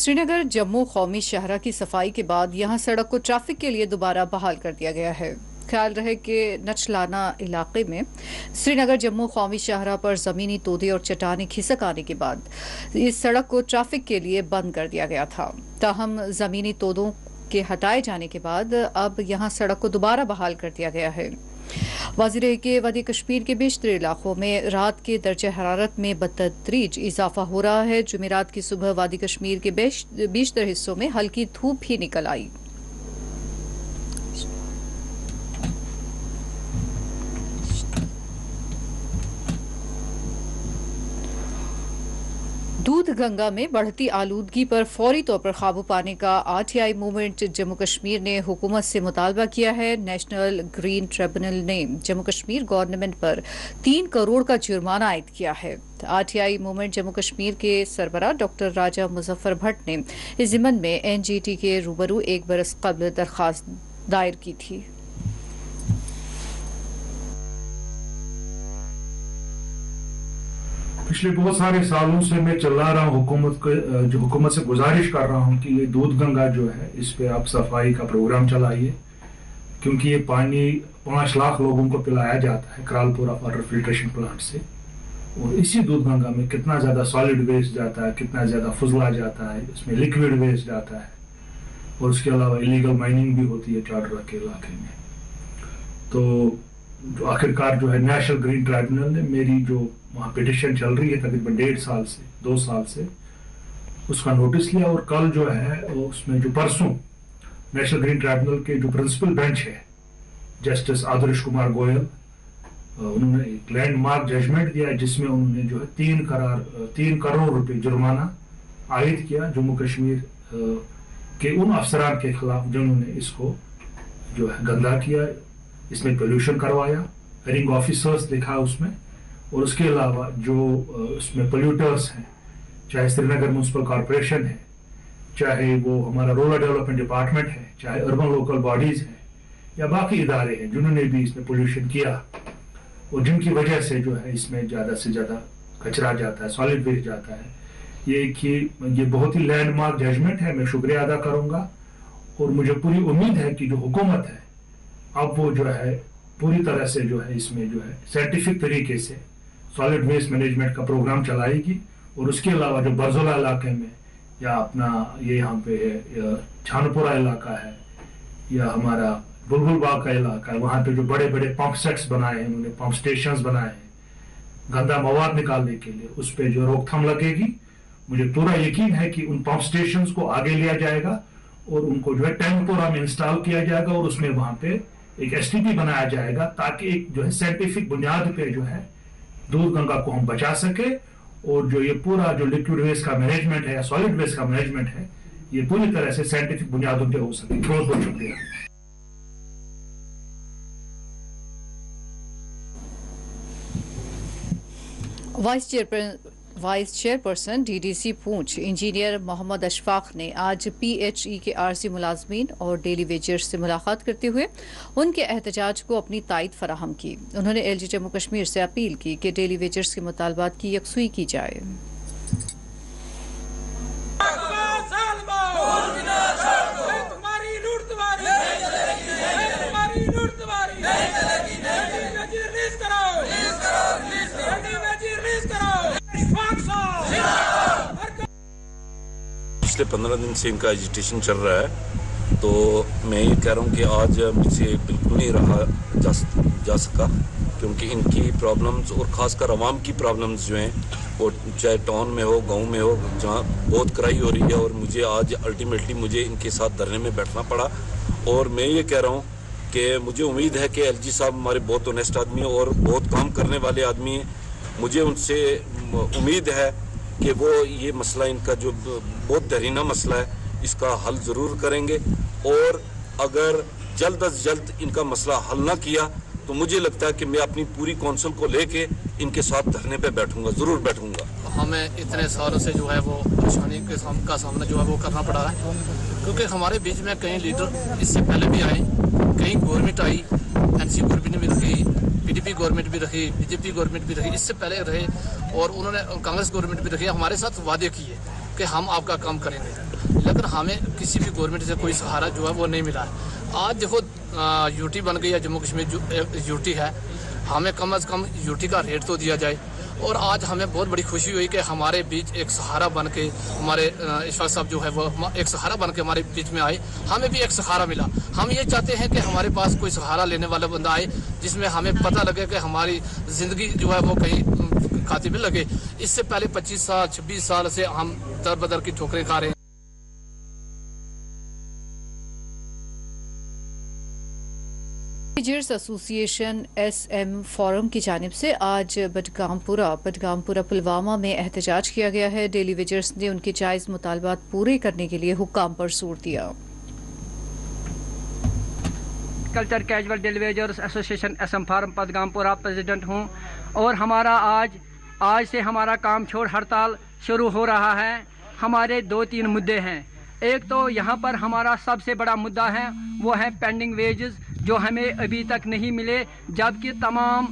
श्रीनगर जम्मू कौमी शाहरा की सफाई के बाद यहां सड़क को ट्रैफिक के लिए दोबारा बहाल कर दिया गया है। ख्याल रहे कि नचलाना इलाके में श्रीनगर जम्मू कौमी शाहरा पर जमीनी तोदे और चट्टानें खिसक आने के बाद इस सड़क को ट्रैफिक के लिए बंद कर दिया गया था। ताहम जमीनी तोदों के हटाए जाने के बाद अब यहां सड़क को दोबारा बहाल कर दिया गया है। वाज़िह है कि वादी कश्मीर के बेशतर इलाकों में रात के दर्जा हरारत में बतदरीज इजाफा हो रहा है। जुमेरात की सुबह वादी कश्मीर के बेशतर हिस्सों में हल्की धूप भी निकल आई। दूध गंगा में बढ़ती आलूदगी पर फौरी तौर पर काबू पाने का आरटीआई मूवमेंट जम्मू कश्मीर ने हुकूमत से मुतालबा किया है। नेशनल ग्रीन ट्रिब्यूनल ने जम्मू कश्मीर गवर्नमेंट पर 3 करोड़ का जुर्माना आयद किया है। आरटीआई मूवमेंट जम्मू कश्मीर के सरबराह डॉक्टर राजा मुजफ्फर भट्ट ने इस ज़िम्मन में एनजीटी के रूबरू एक बरस कबल दरख्वास्त दायर की थी। पिछले बहुत सारे सालों से मैं चिल्ला रहा हूँ हुकूमत से गुजारिश कर रहा हूँ कि ये दूध गंगा जो है इस पे आप सफाई का प्रोग्राम चलाइए, क्योंकि ये पानी 5 लाख लोगों को पिलाया जाता है करालपुरा वाटर फिल्ट्रेशन प्लांट से। और इसी दूध गंगा में कितना ज्यादा सॉलिड वेस्ट जाता है, कितना ज्यादा फुजला जाता है, इसमें लिक्विड वेस्ट जाता है और उसके अलावा इलीगल माइनिंग भी होती है चाडरा के इलाके में। तो आखिरकार जो है नेशनल ग्रीन ट्रिब्यूनल ने मेरी जो वहाँ पिटिशन चल रही है तकरीबन 2 साल से उसका नोटिस लिया और कल जो है उसमें जो परसों नेशनल ग्रीन ट्रिब्यूनल के जो प्रिंसिपल बेंच है जस्टिस आदर्श कुमार गोयल, उन्होंने एक लैंडमार्क जजमेंट दिया जिसमें उन्होंने जो है 3 करोड़ रुपए जुर्माना आयद किया जम्मू कश्मीर के उन अफसरान के खिलाफ जिन्होंने इसको जो है गंदा किया, इसमें पोल्यूशन करवाया, रिंग ऑफिसर्स लिखा उसमें, और उसके अलावा जो उसमें पोल्यूटर्स हैं, चाहे श्रीनगर म्यूनसिपल कॉरपोरेशन है, चाहे वो हमारा रूरल डेवलपमेंट डिपार्टमेंट है, चाहे अर्बन लोकल बॉडीज हैं या बाकी इदारे हैं जिन्होंने भी इसमें पोल्यूशन किया और जिनकी वजह से जो है इसमें ज़्यादा से ज़्यादा कचरा जाता है, सॉलिड वेस्ट जाता है। ये बहुत ही लैंडमार्क जजमेंट है, मैं शुक्रिया अदा करूंगा और मुझे पूरी उम्मीद है कि जो हुकूमत है अब वो जो है पूरी तरह से जो है इसमें जो है साइंटिफिक तरीके से सॉलिड वेस्ट मैनेजमेंट का प्रोग्राम चलाएगी। और उसके अलावा जो बरजोला इलाके में या अपना ये यहाँ पे है छानपुरा इलाका है या हमारा बुलबुल बाग का इलाका है, वहाँ पे जो बड़े बड़े पंप सेट्स बनाए हैं, उन्होंने पंप स्टेशन बनाए हैं गंदा मवाद निकालने के लिए, उस पर जो रोकथाम लगेगी, मुझे पूरा यकीन है कि उन पंप स्टेशन को आगे लिया जाएगा और उनको जो है टैंकपुरा में इंस्टॉल किया जाएगा और उसमें वहां पे एक एसटीपी बनाया जाएगा ताकि एक जो है साइंटिफिक बुनियाद पे जो है दूध गंगा को हम बचा सके और जो ये पूरा जो लिक्विड वेस्ट का मैनेजमेंट है या सॉलिड वेस्ट का मैनेजमेंट है ये पूरी तरह से साइंटिफिक बुनियादों पे हो सके। बहुत बहुत शुक्रिया। वाइस चेयरपर्सन डीडीसी पूंछ इंजीनियर मोहम्मद अशफाक ने आज पीएचई के आरसी मुलाजमीन और डेली वेजर्स से मुलाकात करते हुए उनके एहतजाज को अपनी तायद फराहम की। उन्होंने एलजी जम्मू कश्मीर से अपील की कि डेली वेजर्स के मुतालबात की यकसुई की जाए। पिछले 15 दिन से इनका एजिटेशन चल रहा है, तो मैं ये कह रहा हूँ कि आज मुझसे बिल्कुल नहीं रहा जा सका, क्योंकि इनकी प्रॉब्लम्स और ख़ासकर आवाम की प्रॉब्लम्स जो हैं वो चाहे टाउन में हो, गांव में हो, जहाँ बहुत कराई हो रही है और मुझे आज अल्टीमेटली मुझे इनके साथ धरने में बैठना पड़ा। और मैं ये कह रहा हूँ कि मुझे उम्मीद है कि एलजी साहब हमारे बहुत ऑनेस्ट आदमी हैं और बहुत काम करने वाले आदमी हैं। मुझे उनसे उम्मीद है कि वो ये मसला इनका जो बहुत दरीना मसला है इसका हल ज़रूर करेंगे और अगर जल्द अज जल्द इनका मसला हल ना किया तो मुझे लगता है कि मैं अपनी पूरी काउंसिल को लेके इनके साथ धरने पे बैठूंगा, ज़रूर बैठूंगा। हमें इतने सालों से जो है वो परेशानी का सामना जो है वो करना पड़ा है, क्योंकि हमारे बीच में कई लीडर इससे पहले भी आए, कई गवर्नमेंट आई, एनसी गवर्नमेंट भी रखी, पीडीपी गवर्नमेंट भी रखी, बीजेपी गवर्नमेंट भी रखी, इससे पहले रहे और उन्होंने कांग्रेस गवर्नमेंट भी रखी, हमारे साथ वादे किए कि हम आपका काम करेंगे। लेकिन हमें किसी भी गवर्नमेंट से कोई सहारा जो है वो नहीं मिला है। आज देखो यूटी बन गई है, जम्मू कश्मीर जो यूटी है, हमें कम से कम यूटी का रेट तो दिया जाए। और आज हमें बहुत बड़ी खुशी हुई कि हमारे बीच एक सहारा बन के हमारे इशफाक साहब जो है वो एक सहारा बन के हमारे बीच में आए, हमें भी एक सहारा मिला। हम ये चाहते हैं कि हमारे पास कोई सहारा लेने वाला बंदा आए जिसमें हमें पता लगे कि हमारी ज़िंदगी जो है वो कहीं खाते में लगे। इससे पहले 25 साल 26 साल से हम दर बदर की ठोकरें खा रहे हैं। टीचर्स एसोसिएशन SM फोरम की जानिब से आज बडगामपुरा पुलवामा में एहतजाज किया गया है। डेली वेजर्स ने उनके जायज़ मुतालबात पूरे करने के लिए हुक्काम पर जोर दिया। Culture casual daily wagers association SM forum Badgampura president हूं और हमारा आज से हमारा काम छोड़ हड़ताल शुरू हो रहा है। हमारे 2-3 मुद्दे हैं। एक तो यहाँ पर हमारा सबसे बड़ा मुद्दा है वो है पेंडिंग वेजेस जो हमें अभी तक नहीं मिले, जबकि तमाम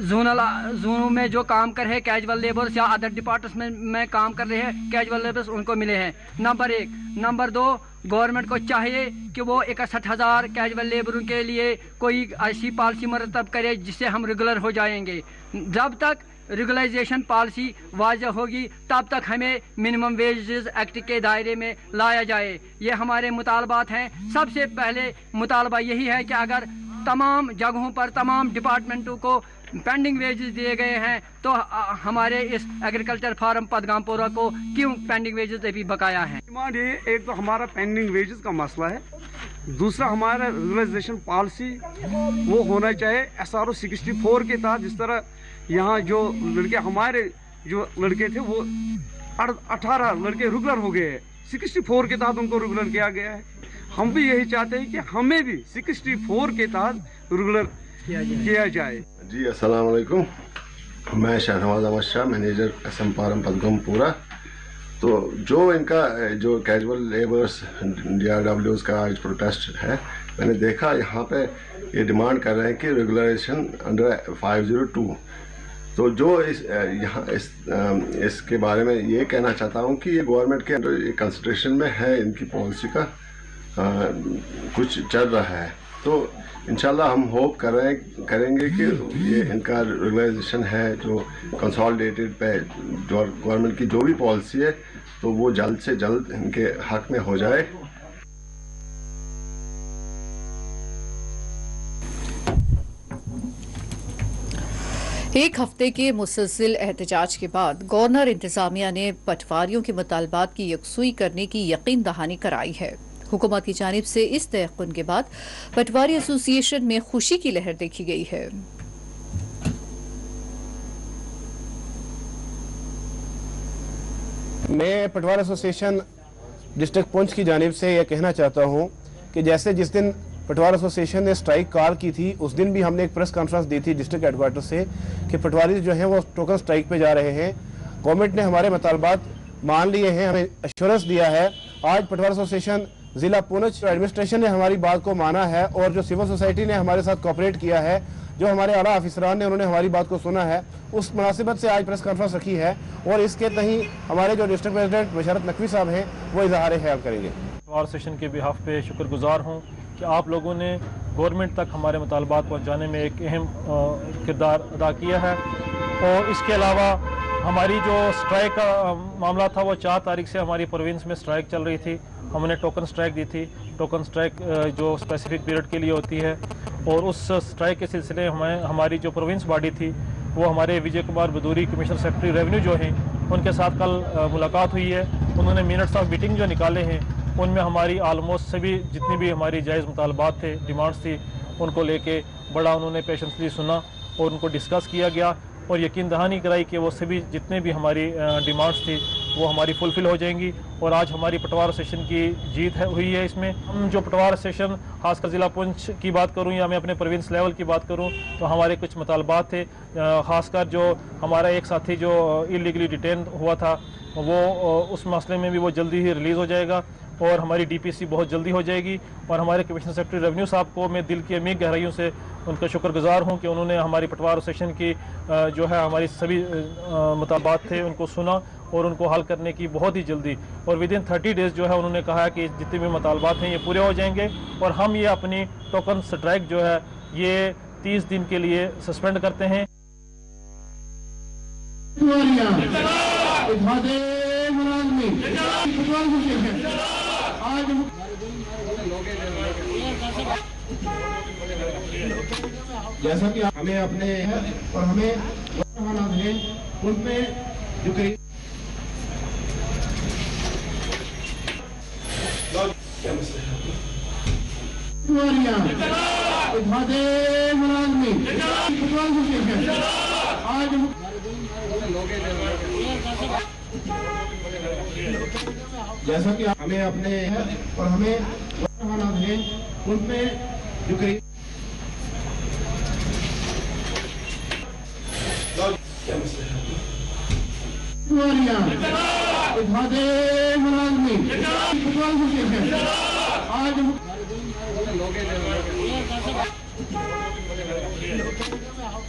जोनों में जो काम कर रहे हैं कैजुअल लेबर्स या अदर डिपार्टमेंट्स में काम कर रहे हैं कैजुअल लेबर्स उनको मिले हैं। नंबर 1। नंबर 2, गवर्नमेंट को चाहिए कि वो 61,000 कैजुअल लेबरों के लिए कोई ऐसी पॉलिसी मरतब करे जिससे हम रेगुलर हो जाएंगे। जब तक रेगुलराइजेशन पॉलिसी वाज़ह होगी तब तक हमें मिनिमम वेजेस एक्ट के दायरे में लाया जाए। ये हमारे मुतालबात हैं। सबसे पहले मुतालबा यही है कि अगर तमाम जगहों पर तमाम डिपार्टमेंटों को पेंडिंग वेजेस दिए गए हैं तो हमारे इस एग्रीकल्चर फार्म बडगामपुरा को क्यों पेंडिंग वेजेस अभी बकाया है। एक तो हमारा पेंडिंग वेजेस का मसला है, दूसरा हमारा रेगुलराइजेशन पॉलिसी वो होना चाहिए SRO 64 के तहत। जिस तरह यहाँ जो लड़के हमारे जो लड़के थे वो 18 लड़के रेगुलर हो गए हैं, 64 के तहत उनको रेगुलर किया गया है। हम भी यही चाहते हैं कि हमें भी 64 के तहत रेगुलर किया जाए। जी अस्सलाम वालेकुम, मैं Shahnawaz Ahmed Shah, manager SM forum Badgampura. तो जो इनका जो कैजुअल लेबर्स DRWs का आज प्रोटेस्ट है, मैंने देखा यहाँ पे ये डिमांड कर रहे हैं कि रेगुलराइजेशन अंडर 502। तो जो इसके बारे में ये कहना चाहता हूँ कि ये गवर्नमेंट के अंडर कंसिडरेशन में है, इनकी पॉलिसी का कुछ चल रहा है। तो इंशाल्लाह हम होप करेंगे कि ये इनका रेगुलराइजेशन है जो कंसोलिडेटेड पे जो गवर्नमेंट की जो भी पॉलिसी है तो वो जल्द से जल्द इनके हक में हो जाए। एक हफ्ते के मुसलसिल एहतजाज के बाद गवर्नर इंतजामिया ने पटवारियों के मुतालबात की यकसुई करने की यकीन दहानी कराई है। हुकूमत की जानिब से इस तयक्कुन के बाद पटवारी एसोसिएशन में खुशी की लहर देखी गई है। मैं पटवार एसोसिएशन डिस्ट्रिक्ट पुंछ की जानिब से यह कहना चाहता हूं कि जैसे जिस दिन पटवार एसोसिएशन ने स्ट्राइक कॉल की थी उस दिन भी हमने एक प्रेस कॉन्फ्रेंस दी थी डिस्ट्रिक्ट हेडक्वार्टर से कि पटवारी जो हैं वो टोकन स्ट्राइक पे जा रहे हैं। गवर्नमेंट ने हमारे मुतालबात मान लिए हैं, हमें एश्योरेंस दिया है। आज पटवार एसोसिएशन जिला पुंछ एडमिनिस्ट्रेशन ने हमारी बात को माना है और जो सिविल सोसाइटी ने हमारे साथ कोऑपरेट किया है, जो हमारे आला अफसरान ने उन्होंने हमारी बात को सुना है, उस मुनासिबत से आज प्रेस कॉन्फ्रेंस रखी है और इसके तहीं हमारे जो डिस्ट्रिक्ट प्रेसिडेंट बशरत नकवी साहब हैं वो इजहार ख्याल करेंगे। पटवार एसोसिएशन के बिहाफ पे शुक्रगुजार हूँ कि आप लोगों ने गवर्नमेंट तक हमारे मुतालबात पहुँचाने में एक अहम किरदार अदा किया है। और इसके अलावा हमारी जो स्ट्राइक का मामला था वो 4 तारीख से हमारी प्रोविंस में स्ट्राइक चल रही थी। हमने टोकन स्ट्राइक दी थी। टोकन स्ट्राइक जो स्पेसिफिक पीरियड के लिए होती है और उस स्ट्राइक के सिलसिले में हमारी जो प्रोविंस बॉडी थी वो हमारे Vijay Kumar बदूरी commissioner secretary revenue जो हैं उनके साथ कल मुलाकात हुई है। उन्होंने मिनट्स ऑफ मीटिंग जो निकाले हैं उनमें हमारी आलमोस्ट सभी जितनी भी हमारी जायज़ मुतालबात थे, डिमांड्स थी, उनको लेके बड़ा उन्होंने पेशेंसली सुना और उनको डिस्कस किया गया और यकीन दहानी कराई कि वो सभी जितने भी हमारी डिमांड्स थी वो हमारी फुलफ़िल हो जाएंगी। और आज हमारी पटवार एसोसिएशन की जीत हुई है। इसमें हम जो पटवार एसोसिएशन खासकर ज़िला पुंछ की बात करूं या मैं अपने प्रोविंस लेवल की बात करूं तो हमारे कुछ मुतालबात थे। खासकर जो हमारा एक साथी जो इलीगली डिटेन हुआ था वो उस मसले में भी वो जल्दी ही रिलीज़ हो जाएगा और हमारी DPC बहुत जल्दी हो जाएगी। और हमारे कमिश्नर सेक्रेटरी रेवेन्यू साहब को मैं दिल की अमीर गहराइयों से उनका शुक्रगुजार हूं कि उन्होंने हमारी पटवार एसोसिएशन की जो है हमारी सभी मुतालबात थे उनको सुना और उनको हल करने की बहुत ही जल्दी और विदिन 30 डेज़ जो है उन्होंने कहा है कि जितने भी मुतालबात हैं ये पूरे हो जाएंगे और हम ये अपनी टोकन स्ट्राइक जो है ये 30 दिन के लिए सस्पेंड करते हैं। जैसा कि हमें अपने और हमें उन पे जो करीब जैसा कि हमें अपने और हमें उन पे जो करीब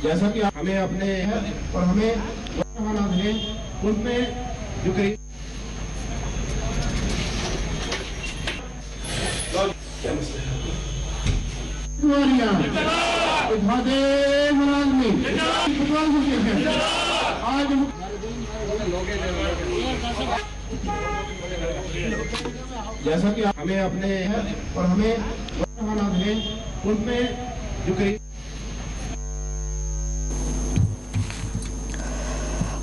जैसा कि हमें अपने और हमें उन पे जो करीब जैसा कि हमें अपने और हमें उन पे जो करीब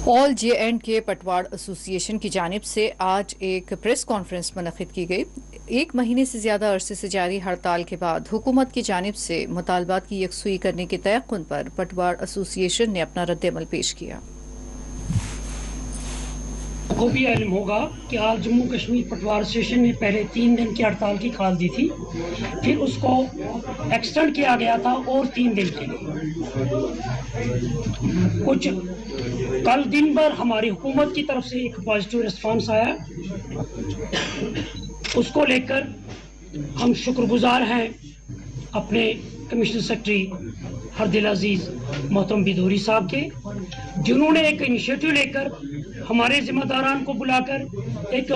ऑल जे.एंड.के पटवार एसोसिएशन की जानिब से आज एक प्रेस कॉन्फ्रेंस मुनक्किद की गई। 1 महीने से ज्यादा अरसे से जारी हड़ताल के बाद हुकूमत की जानिब से मुतालबात की यकसुई करने के तयक्कुन पर पटवार एसोसिएशन ने अपना रद्द-ए-अमल पेश किया। को भी इल्म होगा कि आज जम्मू कश्मीर पटवार एसोसिएशन ने पहले 3 दिन की हड़ताल की कॉल दी थी, फिर उसको एक्सटेंड किया गया था और 3 दिन के लिए। कुछ कल दिन भर हमारी हुकूमत की तरफ से एक पॉजिटिव रिस्पांस आया, उसको लेकर हम शुक्रगुजार हैं अपने कमिश्नर सेक्रेटरी हरदिल अजीज मोहतरम बिदूरी साहब के, जिन्होंने एक इनिशिएटिव लेकर हमारे जिम्मेदारान को बुलाकर एक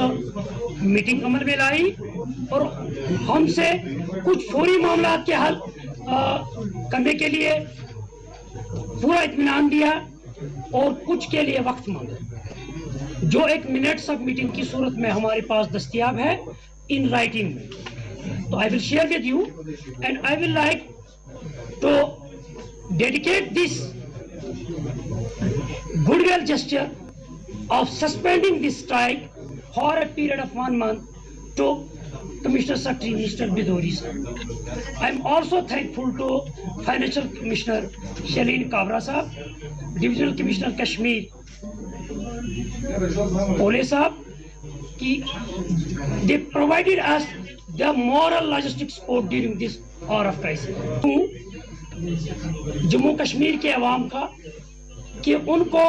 मीटिंग अमल में लाई और हमसे कुछ फौरी मामला के हल करने के लिए पूरा इत्मीनान दिया और कुछ के लिए वक्त मांगा, जो 1 मिनट सब मीटिंग की सूरत में हमारे पास दस्तयाब है इन राइटिंग में। तो I will share with you and I will like to dedicate this goodwill gesture of suspending this strike for a period of 1 month to Commissioner Secretary Mr. Bidori sir. I am also thankful to Financial Commissioner Shalin Kabra sahab, Divisional Commissioner Kashmir Pole sahab, ki they provided us the moral logistic support during this hour of crisis. Jammu Kashmir के अवाम का कि उनको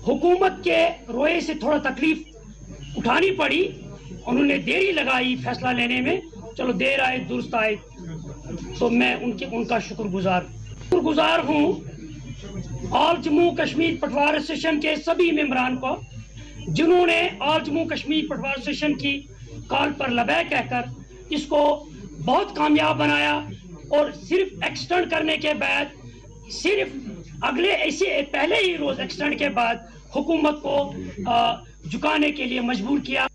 हुकूमत के रोए से थोड़ा तकलीफ उठानी पड़ी, उन्होंने देरी लगाई फैसला लेने में, चलो देर आए दुरुस्त आए, तो मैं उनका शुक्रगुजार हूँ ऑल जम्मू कश्मीर पटवार एसोसिएशन के सभी मेंबरान को, जिन्होंने ऑल जम्मू कश्मीर पटवार एसोसिएशन की कॉल पर लबैक कहकर इसको बहुत कामयाब बनाया और सिर्फ एक्सटेंड करने के बाद, सिर्फ अगले ऐसे पहले ही रोज एक्सटेंड के बाद हुकूमत को झुकाने के लिए मजबूर किया।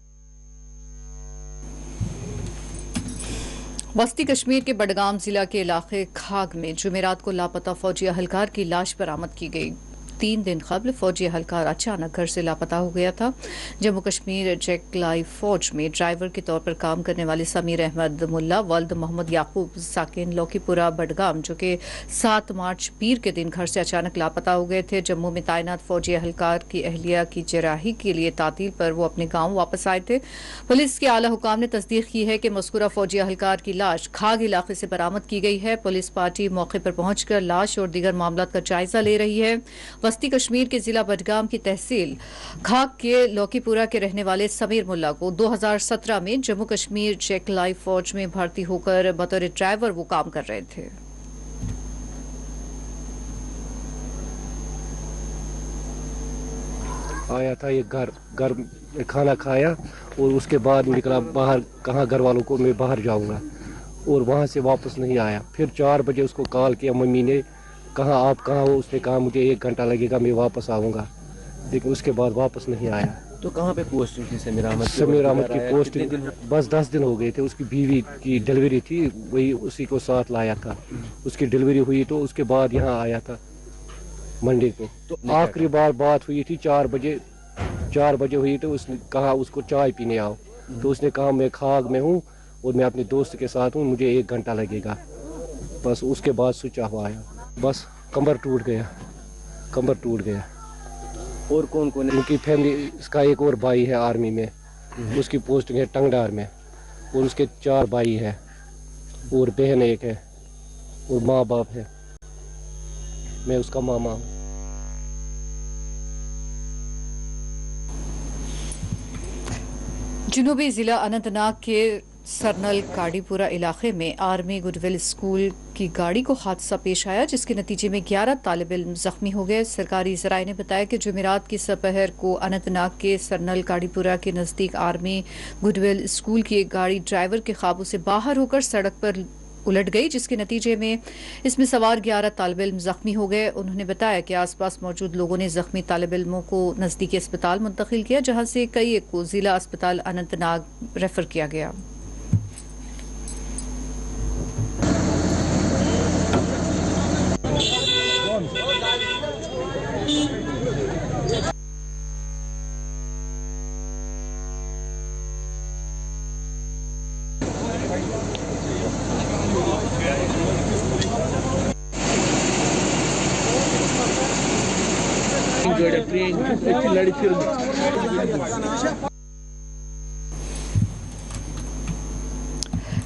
वस्ती कश्मीर के बडगाम जिला के इलाके खाग में जुमेरात को लापता फौजी अहलकार की लाश बरामद की गई। 3 दिन कबल फौजी अहलकार अचानक घर से लापता हो गया था। जम्मू कश्मीर चेक लाइफ फौज में ड्राइवर के तौर पर काम करने वाले समीर अहमद मुल्ला वल्द मोहम्मद याकूब साकिन लौकीपुरा बडगाम, जो कि 7 मार्च पीर के दिन घर से अचानक लापता हो गए थे। जम्मू में तैनात फौजी अहलकार की अहलिया की जराही के लिए तातील पर वो अपने गाँव वापस आए थे। पुलिस के आला हुकाम ने तस्दीक की है कि मज़कूरा फौजी अहलकार की लाश खाग इलाके से बरामद की गई है। पुलिस पार्टी मौके पर पहुंचकर लाश और दीगर मामलात का जायजा ले रही है। वस्ती कश्मीर के जिला बडगाम की तहसील खाग के लौकीपुरा के रहने वाले समीर मुल्ला को 2017 में जम्मू कश्मीर चेक लाइफ फौज में भर्ती होकर बतौर ड्राइवर वो काम कर रहे थे। आया था, ये घर में खाना खाया और उसके बाद निकला बाहर, कहाँ घर वालों को मैं बाहर जाऊंगा, और वहाँ से वापस नहीं आया। फिर 4 बजे उसको कॉल किया मम्मी ने, कहाँ आप कहाँ हो? उसने कहा मुझे 1 घंटा लगेगा, मैं वापस आऊँगा, लेकिन उसके बाद वापस नहीं आया। तो कहाँ पे पोस्टिंग थी समीर अहमद की पोस्टिंग? बस 10 दिन हो गए थे। उसकी बीवी की डिलीवरी थी, वही उसी को साथ लाया था। उसकी डिलीवरी हुई तो उसके बाद यहाँ आया था मंडे को। तो आखिरी बार बात हुई थी 4 बजे हुई, तो उसने कहा उसको चाय पीने आओ, तो उसने कहा मैं खाग में हूँ और मैं अपने दोस्त के साथ हूँ, मुझे 1 घंटा लगेगा। बस उसके बाद स्विच ऑफ आया, बस कमर टूट गया। और कौन कौन है उनकी फैमिली? इसका एक और भाई है आर्मी में, उसकी पोस्टिंग है टंगडार में, और उसके 4 भाई है और बहन एक है और माँ बाप है। मैं उसका मामा हूँ। जुनूबी जिला अनंतनाग के सरनल काडीपुरा इलाके में आर्मी गुडविल स्कूल की गाड़ी को हादसा पेश आया, जिसके नतीजे में 11 तालिब इल्म जख्मी हो गए। सरकारी ज़राए ने बताया कि जुमेरात की सपहर को अनंतनाग के सरनल काडीपुरा के नज़दीक आर्मी गुडविल स्कूल की एक गाड़ी ड्राइवर के काबू से बाहर होकर सड़क पर उलट गई, जिसके नतीजे में इसमें सवार 11 तालिब इल्म जख्मी हो गए। उन्होंने बताया कि आसपास मौजूद लोगों ने जख्मी तालिब इल्मों को नज़दीकी अस्पताल मुंतकिल किया, जहां से कई एक को जिला अस्पताल अनंतनाग रेफर किया गया।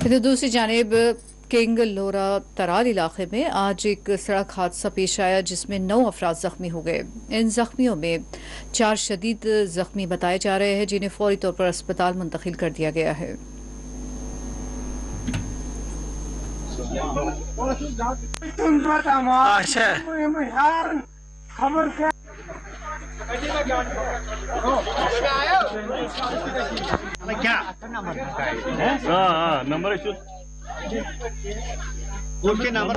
इधर दूसरी जानिब किंग लोरा तराल इलाके में आज एक सड़क हादसा पेश आया, जिसमें 9 अफराद जख्मी हो गए। इन जख्मियों में 4 शदीद जख्मी बताए जा रहे हैं, जिन्हें फौरी तौर पर अस्पताल मुंतकिल कर दिया गया है। नंबर उसके नंबर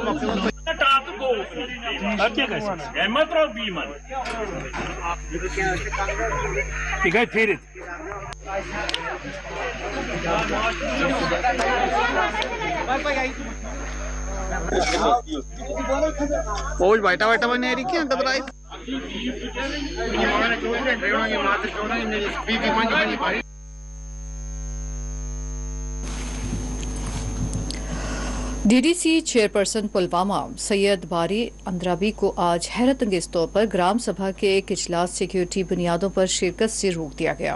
बैठा बैठा मैंने क्या डीडीसी चेयरपर्सन पुलवामा सैयद बारी अंद्राबी को आज हैरत अंगेज तौर पर ग्राम सभा के एक इजलास सिक्योरिटी बुनियादों पर शिरकत से रोक दिया गया।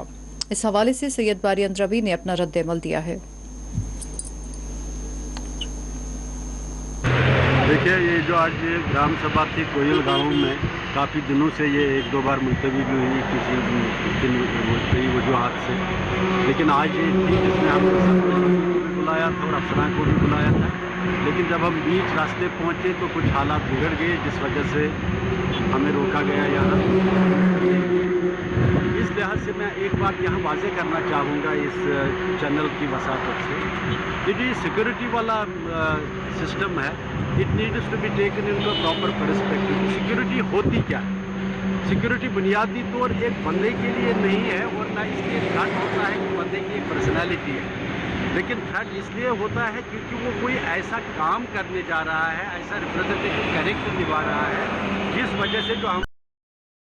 इस हवाले से सैयद बारी अंद्राबी ने अपना रद्द-ए-अमल दिया है। देखिए, ये जो आज ये ग्राम सभा थी कोयल गांव में, काफ़ी दिनों से ये 1-2 बार मुलतवी भी हुई किसी वजूहत से, लेकिन आज ये थी जिसमें हमने बुलाया था और अफसरान को भी बुलाया था, लेकिन जब हम बीच रास्ते पहुंचे तो कुछ हालात बिगड़ गए, जिस वजह से हमें रोका गया यहाँ। इस लिहाज से मैं एक बात यहाँ वाज़े करना चाहूँगा इस चैनल की वसातत से, कि जो सिक्योरिटी वाला सिस्टम है, it needs to be taken in proper perspective. Security होती क्या है? सिक्योरिटी बुनियादी तौर एक बंदे के लिए नहीं है, और ना इसलिए थ्रेट होता है कि बंदे की एक पर्सनैलिटी है, लेकिन थ्रेट इसलिए होता है क्योंकि वो कोई ऐसा काम करने जा रहा है, ऐसा रिप्रेजेंटेटिव कैरेक्टर निभा रहा है, जिस वजह से जो हम